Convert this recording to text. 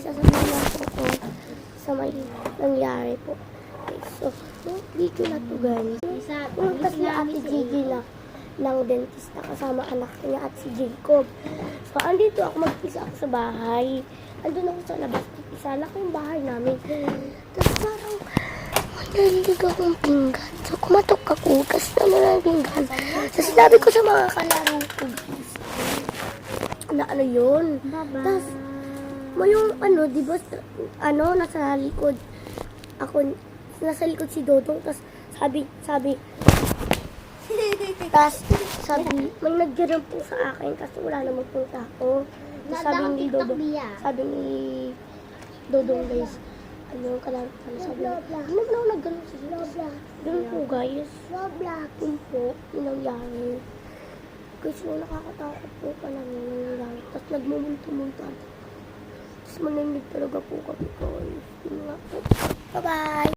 sasabihin lang po ko sa may nangyari po. Okay, so, yung video na to guys, pumunta si Ate Gigi na ng dentista kasama anak niya at si Jacob. So, andito ako, mag-isa ako sa bahay. Andun ako sa labas, isa lang yung bahay namin. Tapos parang, may narinig akong pinggan. So, kumatok ako, kasi na pinggan. So, sinabi ko sa mga kalaro ko, na ano yun. Tapos, mo yung ano, di ba, ano, nasa likod, ako, nasa likod si Dodong, tapos sabi, tapos sabi, may nagdiram po sa akin, kasi wala namang punta ako. Tapos sabi ni Dodong guys, ano, kalaro, sabi niya, hindi naman ako nagganon sa dito. Ganun po guys, yun po, yung nangyari. Guys, nakakatakot po pala nangyari. Tapos nagmumunta-munta. Tapos manimig talaga po kami guys. Yun nga po. Bye-bye!